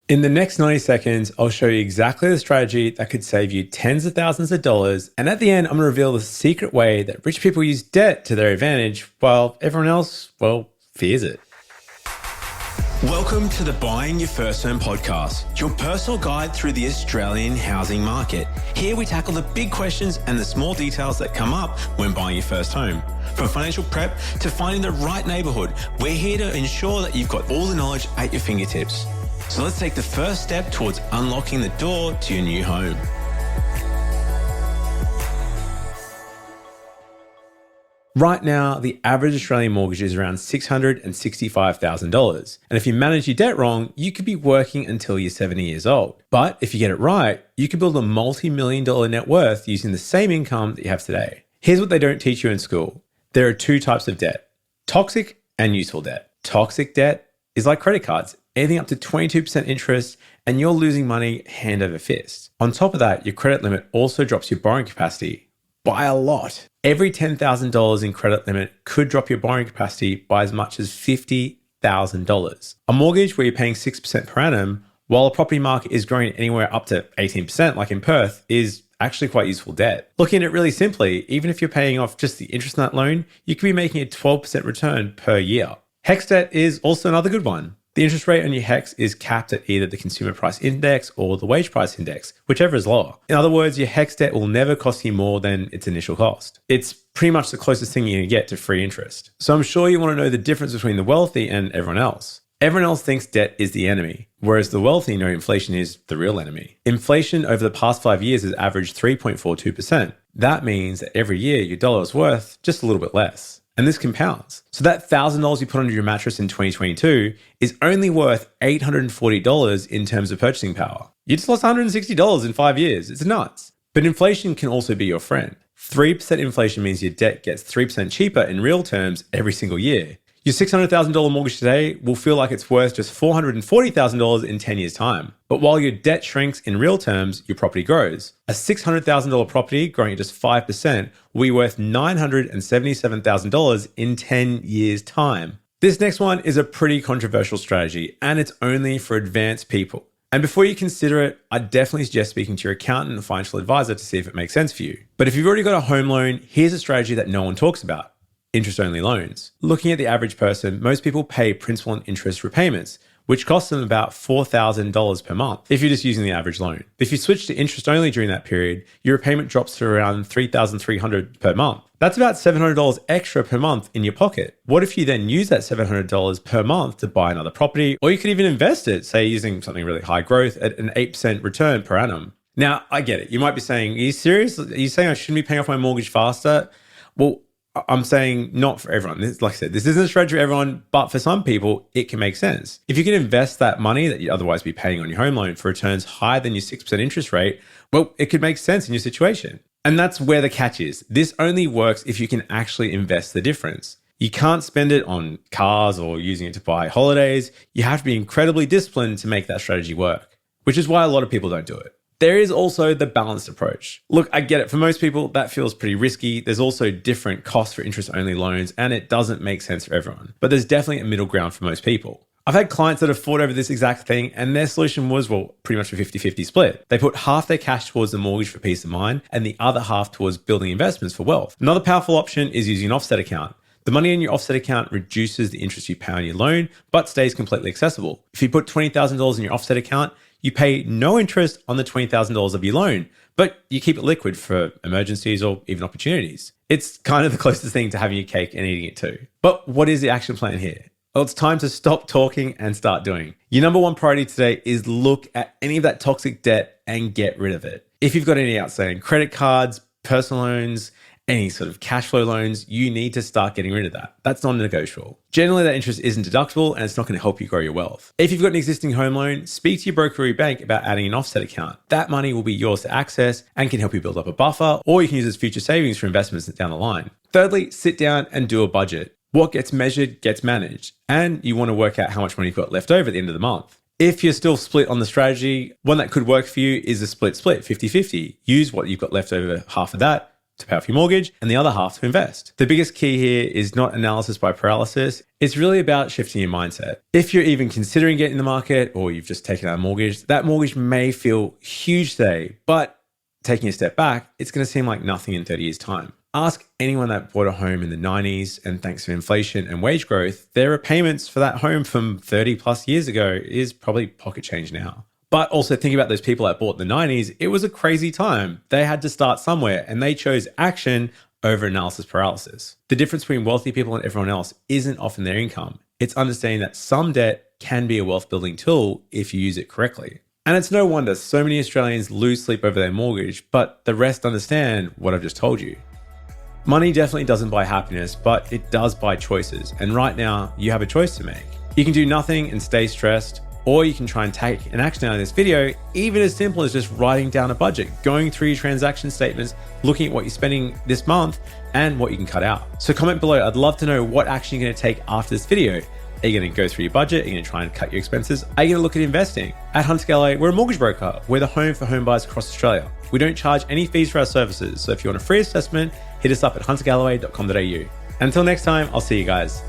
In the next 90 seconds, I'll show you exactly the strategy that could save you tens of thousands of dollars. And at the end, I'm going to reveal the secret way that rich people use debt to their advantage while everyone else, well, fears it. Welcome to the Buying Your First Home podcast, your personal guide through the Australian housing market. Here we tackle the big questions and the small details that come up when buying your first home. From financial prep to finding the right neighbourhood, we're here to ensure that you've got all the knowledge at your fingertips. So let's take the first step towards unlocking the door to your new home. Right now, the average Australian mortgage is around $665,000. And if you manage your debt wrong, you could be working until you're 70 years old. But if you get it right, you could build a multi-million-dollar net worth using the same income that you have today. Here's what they don't teach you in school. There are two types of debt: toxic and useful debt. Toxic debt is like credit cards, anything up to 22% interest, and you're losing money hand over fist. On top of that, your credit limit also drops your borrowing capacity by a lot. Every $10,000 in credit limit could drop your borrowing capacity by as much as $50,000. A mortgage where you're paying 6% per annum, while a property market is growing anywhere up to 18%, like in Perth, is actually quite useful debt. Looking at it really simply, even if you're paying off just the interest on that loan, you could be making a 12% return per year. HECS debt is also another good one. The interest rate on your HECS is capped at either the consumer price index or the wage price index, whichever is lower. In other words, your HECS debt will never cost you more than its initial cost. It's pretty much the closest thing you're going to get to free interest. So I'm sure you want to know the difference between the wealthy and everyone else. Everyone else thinks debt is the enemy, whereas the wealthy know inflation is the real enemy. Inflation over the past 5 years has averaged 3.42%. That means that every year your dollar is worth just a little bit less. And this compounds. So that $1,000 you put under your mattress in 2022 is only worth $840 in terms of purchasing power. You just lost $160 in 5 years. It's nuts. But inflation can also be your friend. 3% inflation means your debt gets 3% cheaper in real terms every single year. Your $600,000 mortgage today will feel like it's worth just $440,000 in 10 years' time. But while your debt shrinks in real terms, your property grows. A $600,000 property growing at just 5% will be worth $977,000 in 10 years' time. This next one is a pretty controversial strategy, and it's only for advanced people. And before you consider it, I definitely suggest speaking to your accountant and financial advisor to see if it makes sense for you. But if you've already got a home loan, here's a strategy that no one talks about: interest-only loans. Looking at the average person, most people pay principal and interest repayments, which costs them about $4,000 per month if you're just using the average loan. If you switch to interest-only during that period, your repayment drops to around $3,300 per month. That's about $700 extra per month in your pocket. What if you then use that $700 per month to buy another property, or you could even invest it, say using something really high growth at an 8% return per annum? Now, I get it. You might be saying, are you serious? Are you saying I shouldn't be paying off my mortgage faster? Well, I'm saying not for everyone. Like I said, this isn't a strategy for everyone, but for some people, it can make sense. If you can invest that money that you'd otherwise be paying on your home loan for returns higher than your 6% interest rate, well, it could make sense in your situation. And that's where the catch is. This only works if you can actually invest the difference. You can't spend it on cars or using it to buy holidays. You have to be incredibly disciplined to make that strategy work, which is why a lot of people don't do it. There is also the balanced approach. Look, I get it. For most people, that feels pretty risky. There's also different costs for interest-only loans, and it doesn't make sense for everyone. But there's definitely a middle ground for most people. I've had clients that have fought over this exact thing, and their solution was, well, pretty much a 50-50 split. They put half their cash towards the mortgage for peace of mind, and the other half towards building investments for wealth. Another powerful option is using an offset account. The money in your offset account reduces the interest you pay on your loan, but stays completely accessible. If you put $20,000 in your offset account, you pay no interest on the $20,000 of your loan, but you keep it liquid for emergencies or even opportunities. It's kind of the closest thing to having your cake and eating it too. But what is the action plan here? Well, it's time to stop talking and start doing. Your number one priority today is look at any of that toxic debt and get rid of it. If you've got any outstanding credit cards, personal loans, any sort of cash flow loans, you need to start getting rid of that. That's non-negotiable. Generally, that interest isn't deductible and it's not going to help you grow your wealth. If you've got an existing home loan, speak to your broker or your bank about adding an offset account. That money will be yours to access and can help you build up a buffer, or you can use it as future savings for investments down the line. Thirdly, sit down and do a budget. What gets measured gets managed, and you want to work out how much money you've got left over at the end of the month. If you're still split on the strategy, one that could work for you is a split, 50-50. Use what you've got left over, half of that, to pay off your mortgage and the other half to invest. The biggest key here is not analysis by paralysis. It's really about shifting your mindset. If you're even considering getting in the market or you've just taken out a mortgage, that mortgage may feel huge today, but taking a step back, it's going to seem like nothing in 30 years' time. Ask anyone that bought a home in the 90s, and thanks to inflation and wage growth, their repayments for that home from 30 plus years ago is probably pocket change now. But also think about those people that bought in the 90s. It was a crazy time. They had to start somewhere and they chose action over analysis paralysis. The difference between wealthy people and everyone else isn't often their income. It's understanding that some debt can be a wealth building tool if you use it correctly. And it's no wonder so many Australians lose sleep over their mortgage, but the rest understand what I've just told you. Money definitely doesn't buy happiness, but it does buy choices. And right now, you have a choice to make. You can do nothing and stay stressed, or you can try and take an action out of this video, even as simple as just writing down a budget, going through your transaction statements, looking at what you're spending this month and what you can cut out. So comment below. I'd love to know what action you're going to take after this video. Are you going to go through your budget? Are you going to try and cut your expenses? Are you going to look at investing? At Hunter Galloway, we're a mortgage broker. We're the home for home buyers across Australia. We don't charge any fees for our services. So if you want a free assessment, hit us up at huntergalloway.com.au. Until next time, I'll see you guys.